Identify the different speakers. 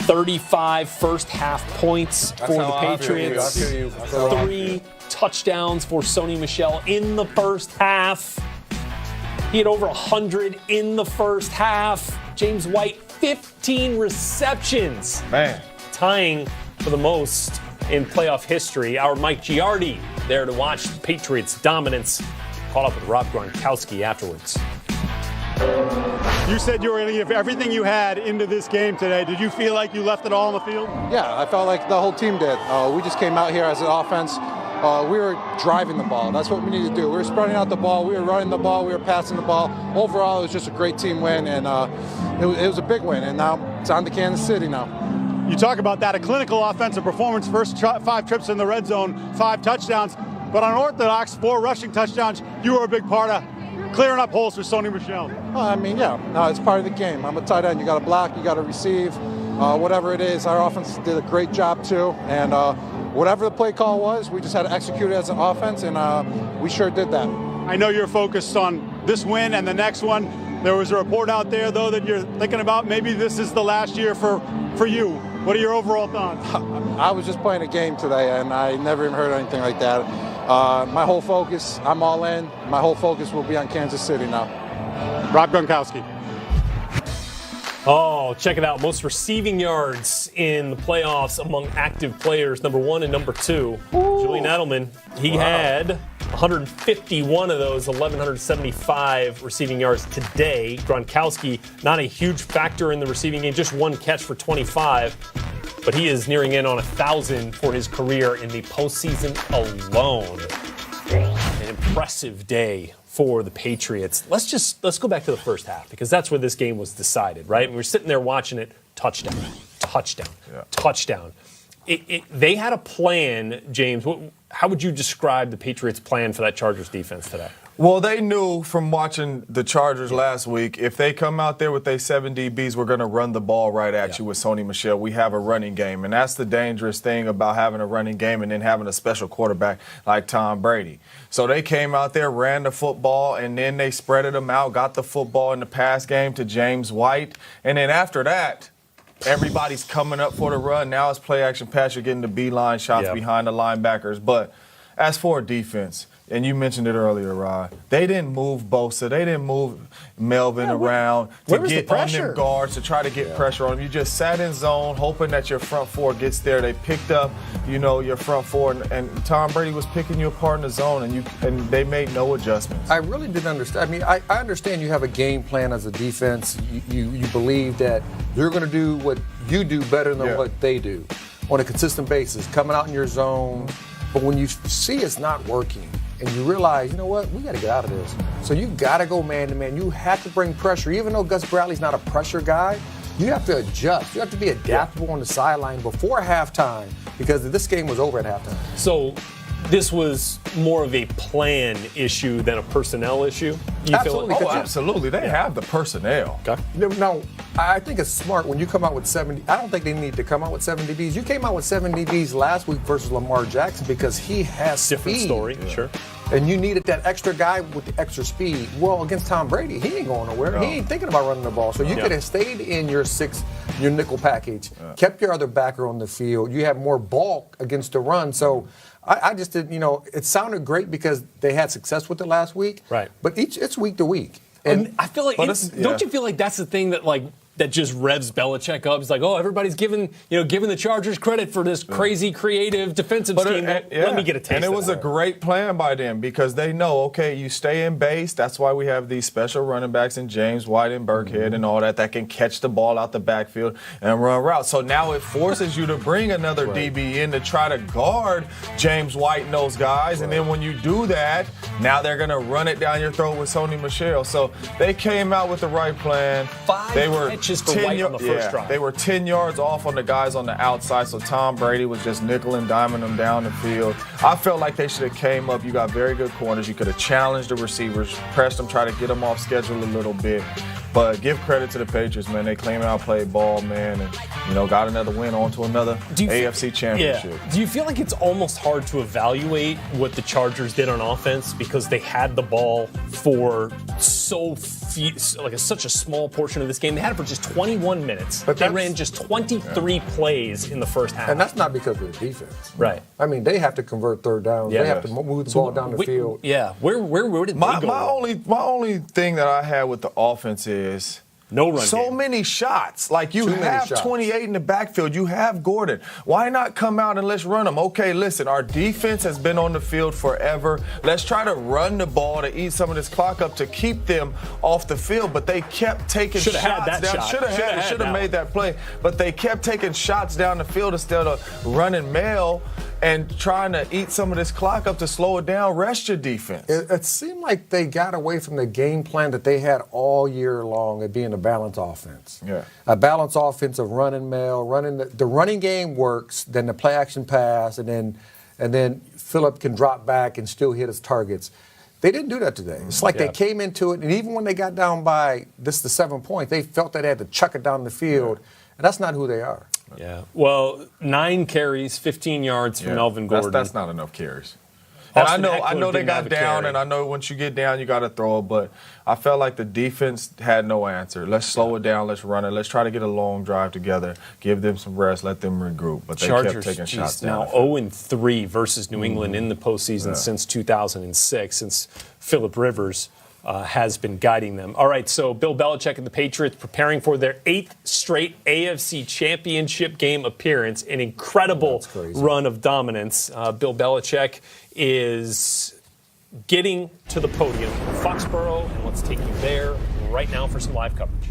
Speaker 1: 35 first-half points for the Patriots. 3 touchdowns for Sony Michel in the first half. He had over 100 in the first half. James White, 15 receptions.
Speaker 2: Man.
Speaker 1: Tying for the most in playoff history. Our Mike Giardi there to watch the Patriots' dominance. Caught up with Rob Gronkowski afterwards.
Speaker 3: You said you were going to give everything you had into this game today. Did you feel like you left it all on the field?
Speaker 4: Yeah, I felt like the whole team did. We just came out here as an offense. We were driving the ball. That's what we need to do. We were spreading out the ball. We were running the ball. We were passing the ball. Overall, it was just a great team win, and it was a big win. And now it's on to Kansas City now.
Speaker 3: You talk about that, a clinical offensive performance. First 5 trips in the red zone, 5 touchdowns. But unorthodox, 4 rushing touchdowns. You were a big part of clearing up holes for Sony Michel.
Speaker 4: It's part of the game. I'm a tight end. You got to block, you got to receive, whatever it is. Our offense did a great job too, and whatever the play call was, we just had to execute it as an offense, and we sure did that.
Speaker 3: I know you're focused on this win and the next one. There was a report out there, though, that you're thinking about maybe this is the last year for you. What are your overall thoughts?
Speaker 4: I was just playing a game today, and I never even heard anything like that. My whole focus, I'm all in. My whole focus will be on Kansas City now.
Speaker 3: Rob Gronkowski.
Speaker 1: Oh, check it out. Most receiving yards in the playoffs among active players, number 1 and number 2. Ooh. Julian Edelman, he had 151 of those, 1,175 receiving yards today. Gronkowski, not a huge factor in the receiving game, just 1 catch for 25. But he is nearing in on 1,000 for his career in the postseason alone. An impressive day for the Patriots. Let's go back to the first half, because that's where this game was decided, right? We were sitting there watching it, touchdown. They had a plan, James. How would you describe the Patriots' plan for that Chargers defense today?
Speaker 2: Well, they knew from watching the Chargers last week, if they come out there with their 7 DBs, we're going to run the ball right at you with Sony Michel. We have a running game, and that's the dangerous thing about having a running game and then having a special quarterback like Tom Brady. So they came out there, ran the football, and then they spreaded them out, got the football in the pass game to James White. And then after that, everybody's coming up for the run. Now it's play action pass. You're getting the beeline shots behind the linebackers. But as for defense, and you mentioned it earlier, Rod, they didn't move Bosa. They didn't move Melvin around to get on them guards, to try to get pressure on them. You just sat in zone, hoping that your front four gets there. They picked up, your front four, and Tom Brady was picking you apart in the zone, and they made no adjustments.
Speaker 5: I really didn't understand. I mean, I understand you have a game plan as a defense. You believe that you're going to do what you do better than what they do on a consistent basis, coming out in your zone. But when you see it's not working, and you realize, you know what, we got to get out of this. So you got to go man-to-man. You have to bring pressure. Even though Gus Bradley's not a pressure guy, you have to adjust. You have to be adaptable on the sideline before halftime, because this game was over at halftime.
Speaker 1: So this was more of a plan issue than a personnel issue?
Speaker 5: Absolutely.
Speaker 2: Absolutely. They have the personnel.
Speaker 1: Okay.
Speaker 5: No, I think it's smart when you come out with 70. I don't think they need to come out with 7 DBs. You came out with 7 DBs last week versus Lamar Jackson because he has
Speaker 1: different
Speaker 5: speed.
Speaker 1: Story, sure.
Speaker 5: And you needed that extra guy with the extra speed. Well, against Tom Brady, he ain't going nowhere. No. He ain't thinking about running the ball. So you could have stayed in your nickel package, kept your other backer on the field. You have more bulk against the run. So I just did, it sounded great because they had success with it last week.
Speaker 1: Right.
Speaker 5: But it's week to week.
Speaker 1: And I feel like, don't you feel like that's the thing that just revs Belichick up? It's like, everybody's giving the Chargers credit for this crazy creative defensive scheme. Let me get a taste of
Speaker 2: And it was a great plan by them because they know, okay, you stay in base. That's why we have these special running backs in James White and Burkhead and all that can catch the ball out the backfield and run routes. So now it forces you to bring another DB in to try to guard James White and those guys. And then when you do that, now they're going to run it down your throat with Sony Michel. So they came out with the right plan.
Speaker 1: 5 catches for White on the first drive.
Speaker 2: They were 10 yards off on the guys on the outside, so Tom Brady was just nickel and diming them down the field. I felt like they should have came up. You got very good corners. You could have challenged the receivers, pressed them, try to get them off schedule a little bit. But give credit to the Patriots, man. They came out, played ball, man, and got another win on to another AFC championship.
Speaker 1: Yeah. Do you feel like it's almost hard to evaluate what the Chargers did on offense because they had the ball for such a small portion of this game. They had it for just 21 minutes.
Speaker 5: But
Speaker 1: they ran just 23 plays in the first half.
Speaker 5: And that's not because of the defense.
Speaker 1: Right.
Speaker 5: I mean, they have to convert third downs.
Speaker 1: Yeah.
Speaker 5: They have to move the ball down the field.
Speaker 1: Yeah. Where did they go?
Speaker 2: My only thing that I had with the offense is
Speaker 1: no run
Speaker 2: so
Speaker 1: game.
Speaker 2: many shots. Like, you
Speaker 5: Too many
Speaker 2: have
Speaker 5: shots.
Speaker 2: 28 in the backfield. You have Gordon. Why not come out and let's run them? Okay, listen, our defense has been on the field forever. Let's try to run the ball to eat some of this clock up to keep them off the field. But they kept taking
Speaker 1: Should've
Speaker 2: shots
Speaker 1: had that
Speaker 2: down.
Speaker 1: shot.
Speaker 2: Should have made that play. But they kept taking shots down the field instead of running mail and trying to eat some of this clock up to slow it down. Rest your defense.
Speaker 5: It seemed like they got away from the game plan that they had all year long of being a balanced offense.
Speaker 2: Yeah.
Speaker 5: A balanced offense of running mail, running the running game works, then the play action pass, and then Phillip can drop back and still hit his targets. They didn't do that today. It's like they came into it, and even when they got down by the 7 points, they felt that they had to chuck it down the field, and that's not who they are.
Speaker 1: Yeah. Well, 9 carries, 15 yards from Melvin Gordon.
Speaker 2: That's not enough carries. And
Speaker 1: Austin
Speaker 2: I know
Speaker 1: Eckler
Speaker 2: they
Speaker 1: didn't
Speaker 2: got
Speaker 1: have a
Speaker 2: down,
Speaker 1: carry.
Speaker 2: and I know once you get down, you got to throw it. But I felt like the defense had no answer. Let's slow it down. Let's run it. Let's try to get a long drive together. Give them some rest. Let them regroup. But they
Speaker 1: Chargers,
Speaker 2: kept taking shots down.
Speaker 1: now 0-3 versus New England in the postseason since 2006, since Phillip Rivers has been guiding them. All right, so Bill Belichick and the Patriots preparing for their 8th straight AFC Championship game appearance, an incredible run of dominance. Bill Belichick is getting to the podium in Foxborough, and let's take you there right now for some live coverage.